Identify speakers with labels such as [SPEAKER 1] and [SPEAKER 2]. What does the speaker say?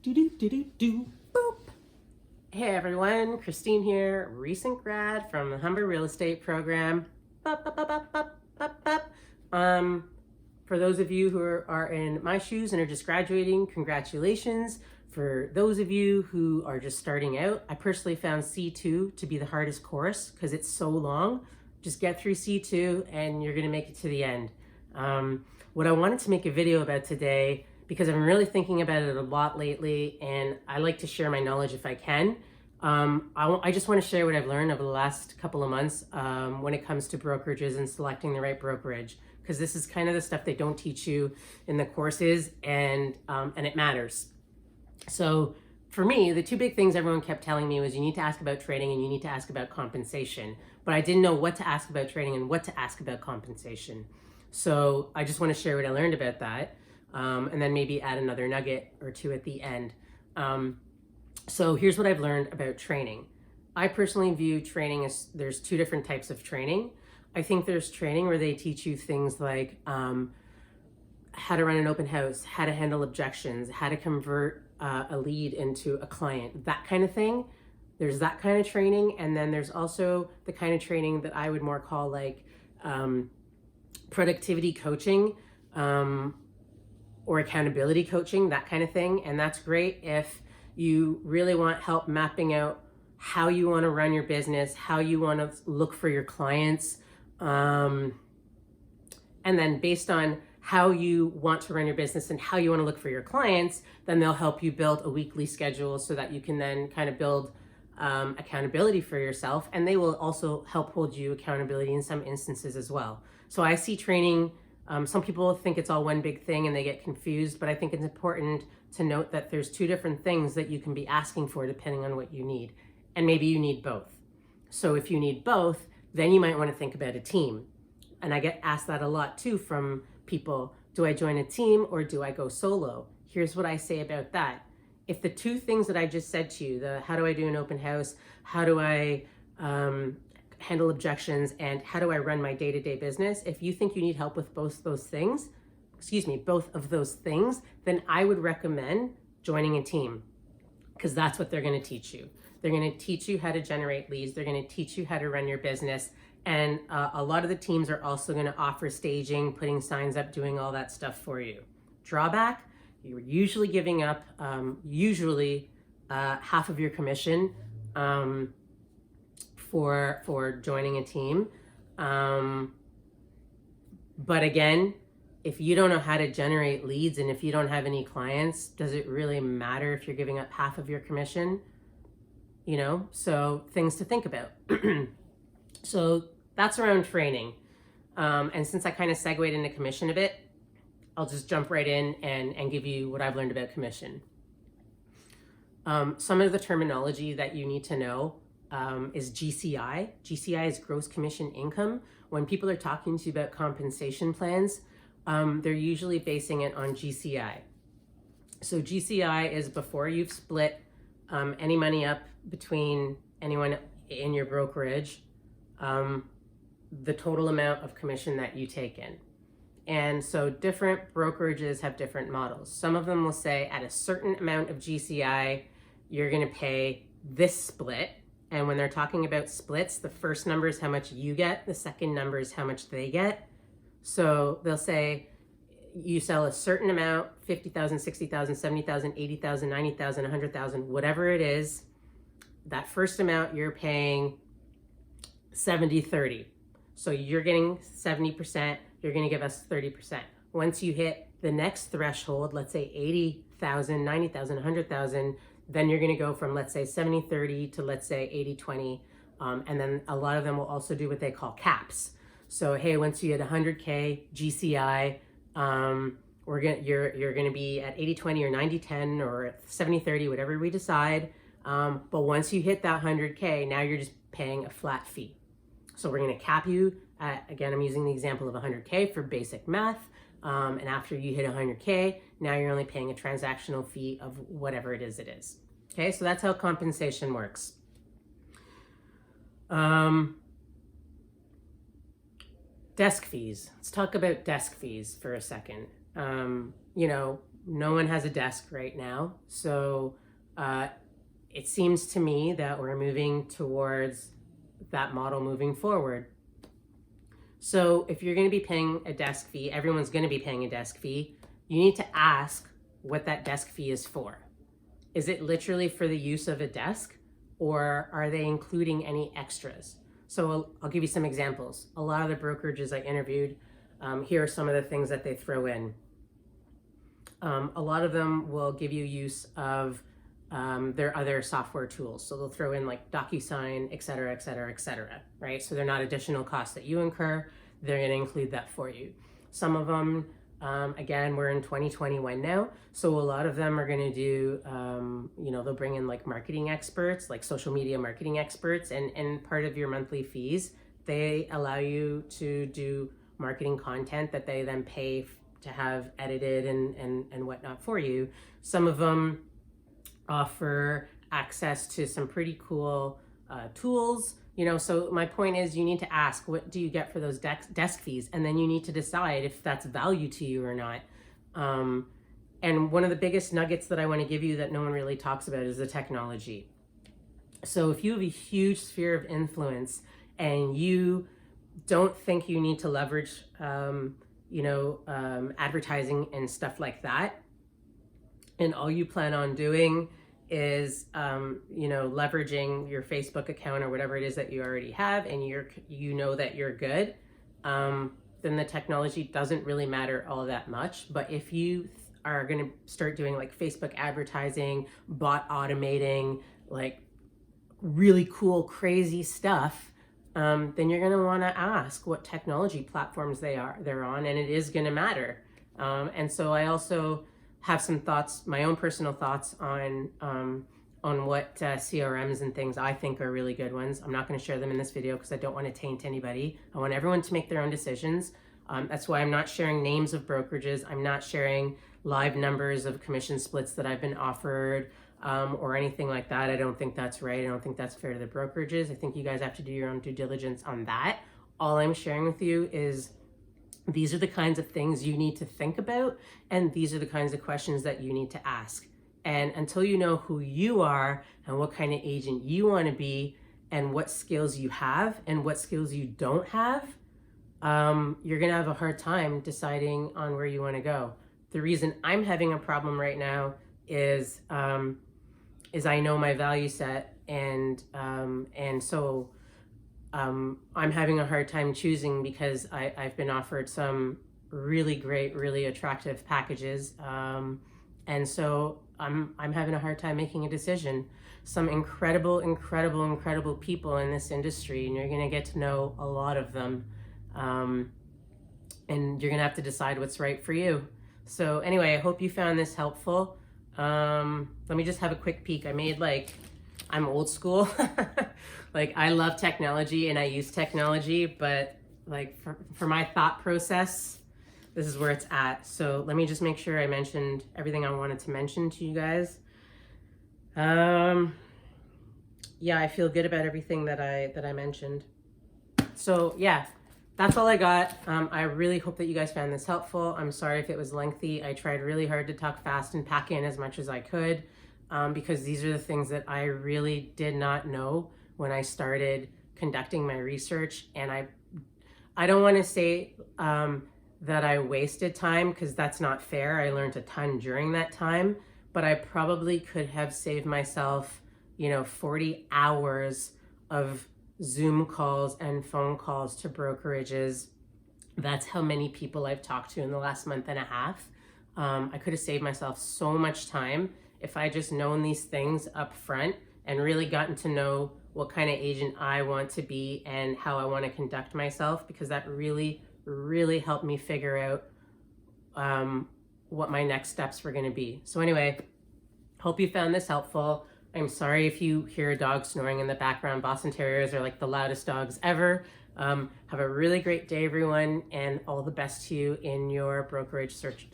[SPEAKER 1] Boop. Hey everyone, Christine here, recent grad from the Humber Real Estate Program. Bup, bup, bup, bup, bup, bup, bup. For those of you who are in my shoes and are just graduating, congratulations. For those of you who are just starting out, I personally found C2 to be the hardest course because it's so long. Just get through C2 and you're gonna make it to the end. What I wanted to make a video about today, because I'm really thinking about it a lot lately and I like to share my knowledge if I can. I just want to share what I've learned over the last couple of months when it comes to brokerages and selecting the right brokerage, because this is kind of the stuff they don't teach you in the courses, and it matters. So for me, the two big things everyone kept telling me was you need to ask about trading and you need to ask about compensation. But I didn't know what to ask about trading and what to ask about compensation. So I just want to share what I learned about that, and then maybe add another nugget or two at the end. So here's what I've learned about training. I personally view training as there's two different types of training. I think there's training where they teach you things like how to run an open house, how to handle objections, how to convert a lead into a client, that kind of thing. There's that kind of training. And then there's also the kind of training that I would more call like productivity coaching or accountability coaching, that kind of thing. And that's great if you really want help mapping out how you want to run your business, how you want to look for your clients. And then based on how you want to run your business and how you want to look for your clients, then they'll help you build a weekly schedule so that you can then kind of build accountability for yourself. And they will also help hold you accountability in some instances as well. So I see training, some people think it's all one big thing and they get confused, but I think it's important to note that there's two different things that you can be asking for depending on what you need. And maybe you need both. So if you need both, then you might want to think about a team. And I get asked that a lot too from people. Do I join a team or do I go solo? Here's what I say about that. If the two things that I just said to you, the how do I do an open house, how do I handle objections, and how do I run my day-to-day business, if you think you need help with both of those things, then I would recommend joining a team, because that's what they're going to teach you. They're going to teach you how to generate leads. They're going to teach you how to run your business. And a lot of the teams are also going to offer staging, putting signs up, doing all that stuff for you. Drawback, you're usually giving up half of your commission for joining a team. But again, if you don't know how to generate leads and if you don't have any clients, does it really matter if you're giving up half of your commission? You know, so things to think about. So that's around training. And since I kind of segued into commission a bit, I'll just jump right in and give you what I've learned about commission. Some of the terminology that you need to know is GCI. GCI is gross commission income. When people are talking to you about compensation plans, they're usually basing it on GCI. So GCI is before you've split any money up between anyone in your brokerage, the total amount of commission that you take in. And so different brokerages have different models. Some of them will say at a certain amount of GCI, you're going to pay this split. And when they're talking about splits, the first number is how much you get. The second number is how much they get. So they'll say you sell a certain amount, 50,000, 60,000, 70,000, 80,000, 90,000, 100,000, whatever it is. That first amount you're paying 70-30. So you're getting 70%, you're going to give us 30%. Once you hit the next threshold, let's say 80,000, 90,000, 100,000, then you're going to go from, let's say 70-30 to, let's say 80-20. And then a lot of them will also do what they call caps. So, hey, once you hit 100K GCI, you're going to be at 80-20 or 90-10 or 70-30, whatever we decide. But once you hit that 100K, now you're just paying a flat fee. So we're going to cap you at, again, I'm using the example of 100K for basic math. And after you hit 100K, now you're only paying a transactional fee of whatever it is. Okay, so that's how compensation works. Desk fees. Let's talk about desk fees for a second. You know, no one has a desk right now. So it seems to me that we're moving towards that model moving forward. So if you're going to be paying a desk fee, everyone's going to be paying a desk fee. You need to ask what that desk fee is for. Is it literally for the use of a desk, or are they including any extras? So I'll give you some examples. A lot of the brokerages I interviewed, here are some of the things that they throw in. A lot of them will give you use of their other software tools. So they'll throw in like DocuSign, et cetera, et cetera, et cetera, right? So they're not additional costs that you incur. They're going to include that for you. Some of them, again, we're in 2021 now. So a lot of them are going to do, they'll bring in like marketing experts, like social media marketing experts, and part of your monthly fees, they allow you to do marketing content that they then pay to have edited and whatnot for you. Some of them offer access to some pretty cool tools. So my point is, you need to ask, what do you get for those desk fees? And then you need to decide if that's value to you or not. And one of the biggest nuggets that I want to give you that no one really talks about is the technology. So if you have a huge sphere of influence and you don't think you need to leverage, advertising and stuff like that, and all you plan on doing is, leveraging your Facebook account or whatever it is that you already have, and that you're good, then the technology doesn't really matter all that much. But if you are going to start doing like Facebook advertising, bot automating, like really cool, crazy stuff, then you're going to want to ask what technology platforms they're on, and it is going to matter. And so I also have some thoughts, my own personal thoughts on what CRMs and things I think are really good ones. I'm not going to share them in this video because I don't want to taint anybody. I want everyone to make their own decisions. That's why I'm not sharing names of brokerages. I'm not sharing live numbers of commission splits that I've been offered, or anything like that. I don't think that's right. I don't think that's fair to the brokerages. I think you guys have to do your own due diligence on that. All I'm sharing with you is these are the kinds of things you need to think about, and these are the kinds of questions that you need to ask. And until you know who you are and what kind of agent you want to be and what skills you have and what skills you don't have, you're going to have a hard time deciding on where you want to go. The reason I'm having a problem right now is I know my value set, and so I'm having a hard time choosing because I've been offered some really great, really attractive packages, and so I'm having a hard time making a decision. Some incredible people in this industry, and you're going to get to know a lot of them, and you're going to have to decide what's right for you. So anyway, I hope you found this helpful. Let me just have a quick peek. I'm old school. Like, I love technology and I use technology, but like for my thought process, this is where it's at. So let me just make sure I mentioned everything I wanted to mention to you guys. Yeah, I feel good about everything that I mentioned. So yeah, that's all I got. I really hope that you guys found this helpful. I'm sorry if it was lengthy. I tried really hard to talk fast and pack in as much as I could, because these are the things that I really did not know when I started conducting my research. And I don't want to say that I wasted time, because that's not fair. I learned a ton during that time, but I probably could have saved myself, 40 hours of Zoom calls and phone calls to brokerages. That's how many people I've talked to in the last month and a half. I could have saved myself so much time if I just known these things up front and really gotten to know what kind of agent I want to be and how I want to conduct myself, because that really, really helped me figure out what my next steps were going to be. So anyway, hope you found this helpful. I'm sorry if you hear a dog snoring in the background. Boston Terriers are like the loudest dogs ever. Have a really great day, everyone, and all the best to you in your brokerage search.